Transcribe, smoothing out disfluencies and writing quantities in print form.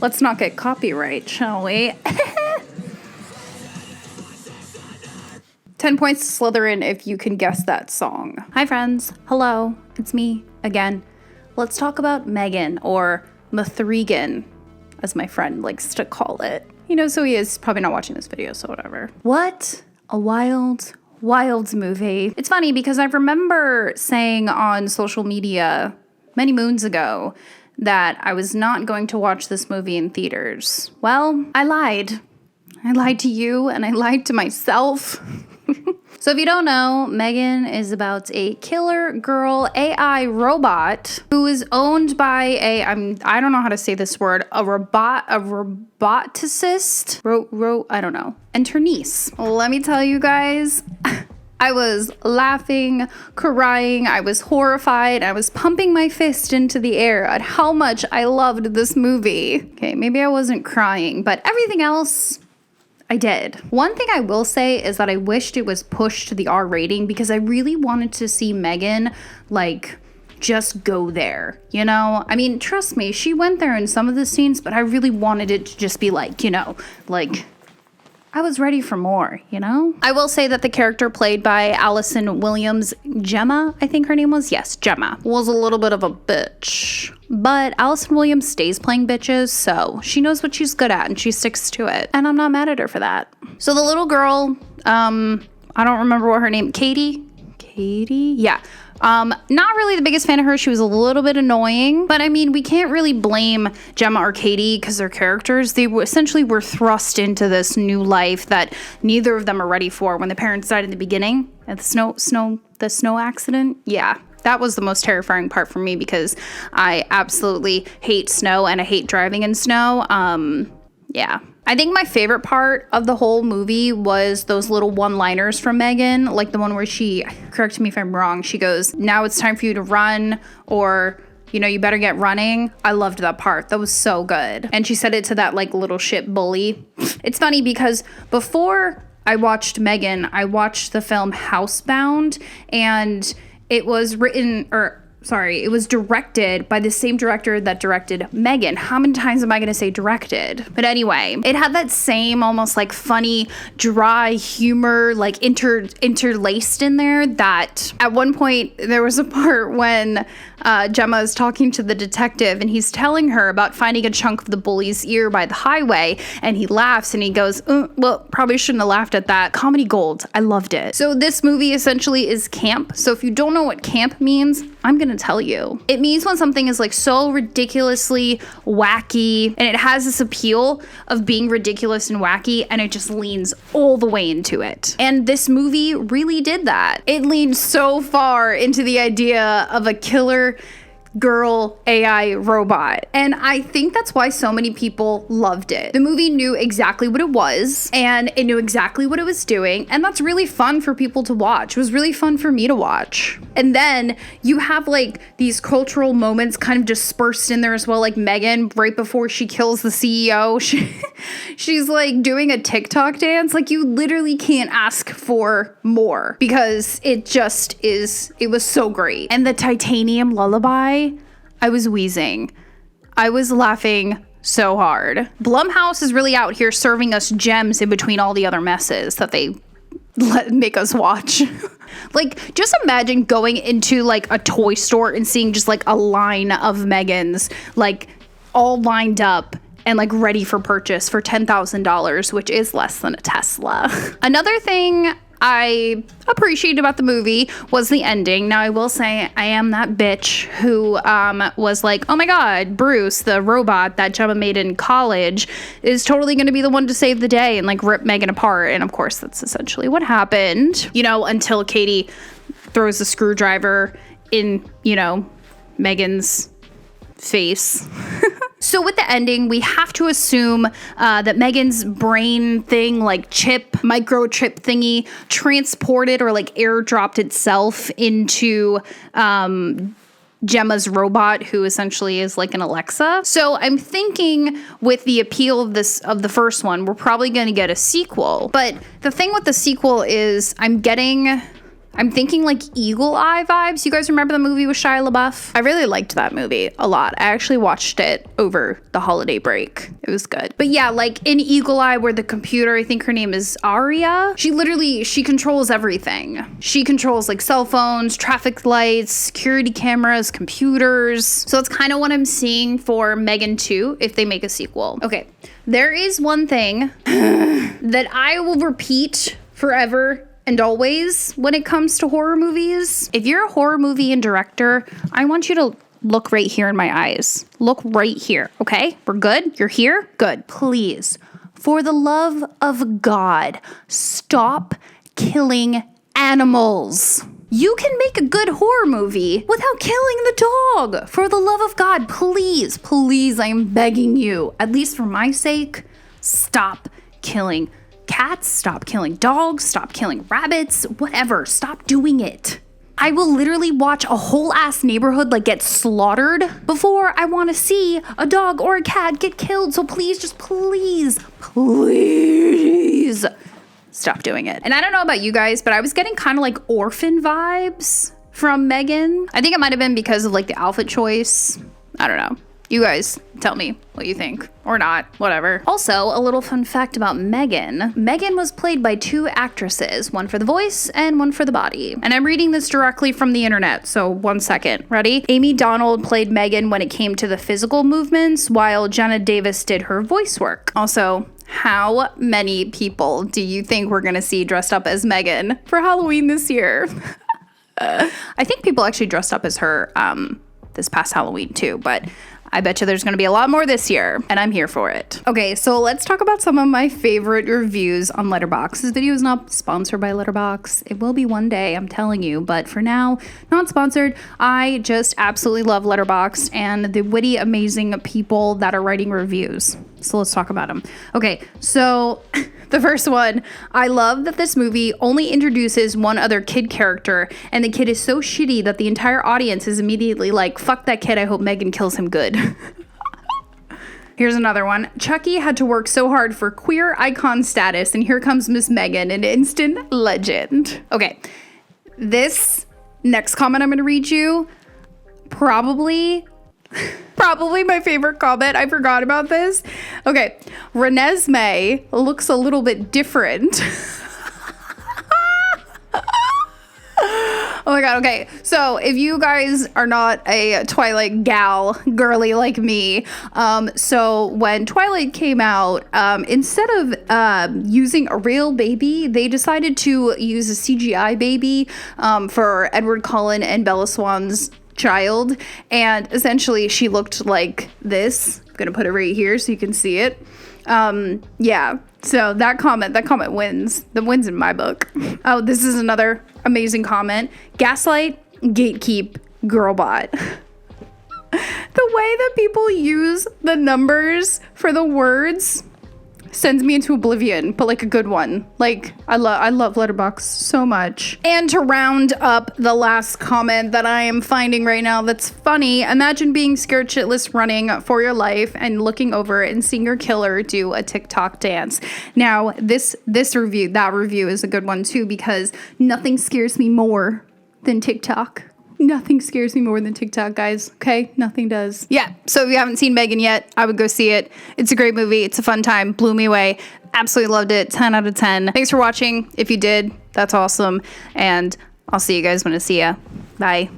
Let's not get copyright, shall we? 10 points to Slytherin if you can guess that song. Hi friends, hello, it's me again. Let's talk about M3GAN, or M3GAN, as my friend likes to call it. He knows who he is, probably not watching this video, so whatever. What a wild movie. It's funny because I remember saying on social media many moons ago that I was not going to watch this movie in theaters. Well, I lied. I lied to you and I lied to myself. So if you don't know, M3GAN is about a killer girl AI robot who is owned by I don't know how to say this word, a roboticist, I don't know, and her niece. Let me tell you guys, I was laughing, crying, I was horrified, I was pumping my fist into the air at how much I loved this movie. Okay, maybe I wasn't crying, but everything else, I did. One thing I will say is that I wished it was pushed to the R rating because I really wanted to see M3GAN, like, just go there, you know? I mean, trust me, she went there in some of the scenes, but I really wanted it to just be like, you know, like, I was ready for more, you know? I will say that the character played by Allison Williams, Gemma, I think her name was, yes, Gemma, was a little bit of a bitch. But Allison Williams stays playing bitches, so she knows what she's good at and she sticks to it. And I'm not mad at her for that. So the little girl, I don't remember what her name, Katie? Yeah. Not really the biggest fan of her. She was a little bit annoying, but I mean, we can't really blame Gemma or Katie because they're characters. They essentially were thrust into this new life that neither of them are ready for. When the parents died in the beginning at the snow accident. Yeah. That was the most terrifying part for me because I absolutely hate snow and I hate driving in snow. Yeah. I think my favorite part of the whole movie was those little one-liners from M3GAN, like the one where she, correct me if I'm wrong, she goes, "Now it's time for you to run," or, you know, "You better get running." I loved that part. That was so good. And she said it to that like little shit bully. It's funny because before I watched M3GAN, I watched the film Housebound, and it was it was directed by the same director that directed M3GAN. How many times am I going to say directed? But anyway, it had that same almost like funny, dry humor, like interlaced in there, that at one point there was a part when Gemma is talking to the detective and he's telling her about finding a chunk of the bully's ear by the highway, and he laughs and he goes, well, probably shouldn't have laughed at that. Comedy gold. I loved it. So this movie essentially is camp. So if you don't know what camp means, I'm gonna tell you. It means when something is like so ridiculously wacky, and it has this appeal of being ridiculous and wacky, and it just leans all the way into it. And this movie really did that. It leaned so far into the idea of a killer girl AI robot. And I think that's why so many people loved it. The movie knew exactly what it was, and it knew exactly what it was doing, and that's really fun for people to watch. It was really fun for me to watch. And then you have like these cultural moments kind of dispersed in there as well, like M3GAN right before she kills the CEO. She's like doing a TikTok dance. Like, you literally can't ask for more because it was so great. And the titanium lullaby, I was wheezing. I was laughing so hard. Blumhouse is really out here serving us gems in between all the other messes that they make us watch. Like, just imagine going into like a toy store and seeing just like a line of M3GANs like all lined up and like ready for purchase for $10,000, which is less than a Tesla. Another thing I appreciated about the movie was the ending. Now, I will say I am that bitch who was like, oh my god, Bruce, the robot that Gemma made in college, is totally going to be the one to save the day and like rip M3GAN apart. And of course, that's essentially what happened, you know, until Katie throws the screwdriver in, you know, M3GAN's face. So with the ending, we have to assume that M3GAN's brain thing, like microchip thingy, transported or like airdropped itself into Gemma's robot, who essentially is like an Alexa. So I'm thinking with the appeal of the first one, we're probably going to get a sequel. But the thing with the sequel is I'm getting I'm thinking like Eagle Eye vibes. You guys remember the movie with Shia LaBeouf? I really liked that movie a lot. I actually watched it over the holiday break. It was good. But yeah, like in Eagle Eye, where the computer, I think her name is Aria, she controls everything. She controls like cell phones, traffic lights, security cameras, computers. So that's kind of what I'm seeing for M3GAN 2 if they make a sequel. Okay, there is one thing that I will repeat forever and always when it comes to horror movies. If you're a horror movie and director, I want you to look right here in my eyes. Look right here, okay? We're good? You're here? Good. Please, for the love of God, stop killing animals. You can make a good horror movie without killing the dog. For the love of God, please, please, I am begging you, at least for my sake, stop killing cats, stop killing dogs, stop killing rabbits, whatever. Stop doing it. I will literally watch a whole ass neighborhood like get slaughtered before I want to see a dog or a cat get killed. So please, just please, please stop doing it. And I don't know about you guys, but I was getting kind of like orphan vibes from M3GAN. I think it might have been because of like the outfit choice. I don't know. You guys tell me what you think, or not, whatever. Also, a little fun fact about M3GAN. M3GAN was played by 2 actresses, one for the voice and one for the body. And I'm reading this directly from the internet, so 1 second. Ready? Amy Donald played M3GAN when it came to the physical movements, while Jenna Davis did her voice work. Also, how many people do you think we're gonna see dressed up as M3GAN for Halloween this year? I think people actually dressed up as her this past Halloween too, but I bet you there's going to be a lot more this year, and I'm here for it. Okay, so let's talk about some of my favorite reviews on Letterbox. This video is not sponsored by Letterbox. It will be one day, I'm telling you, but for now, not sponsored. I just absolutely love Letterbox and the witty, amazing people that are writing reviews. So let's talk about them. Okay, so the first one, I love that this movie only introduces one other kid character, and the kid is so shitty that the entire audience is immediately like, fuck that kid, I hope M3GAN kills him good. Here's another one. Chucky had to work so hard for queer icon status, and here comes Miss M3GAN, an instant legend. Okay, this next comment I'm gonna read you, probably my favorite comment. I forgot about this. Okay, Renesmee looks a little bit different. Oh my god, okay. So if you guys are not a Twilight girly like me, so when Twilight came out, instead of using a real baby, they decided to use a CGI baby for Edward Cullen and Bella Swan's child, and essentially she looked like this. I'm gonna put it right here so you can see it. Yeah, so that comment wins. That wins in my book. Oh, this is another amazing comment. Gaslight, gatekeep, girlbot. The way that people use the numbers for the words sends me into oblivion, but like a good one. Like I love Letterbox so much. And to round up the last comment that I am finding right now that's funny, imagine being scared shitless running for your life and looking over and seeing your killer do a TikTok dance. Now that review is a good one too, because nothing scares me more than TikTok. Nothing scares me more than TikTok, guys. Okay? Nothing does. Yeah. So if you haven't seen M3GAN yet, I would go see it. It's a great movie. It's a fun time. Blew me away. Absolutely loved it. 10 out of 10. Thanks for watching. If you did, that's awesome. And I'll see you guys when I see ya. Bye.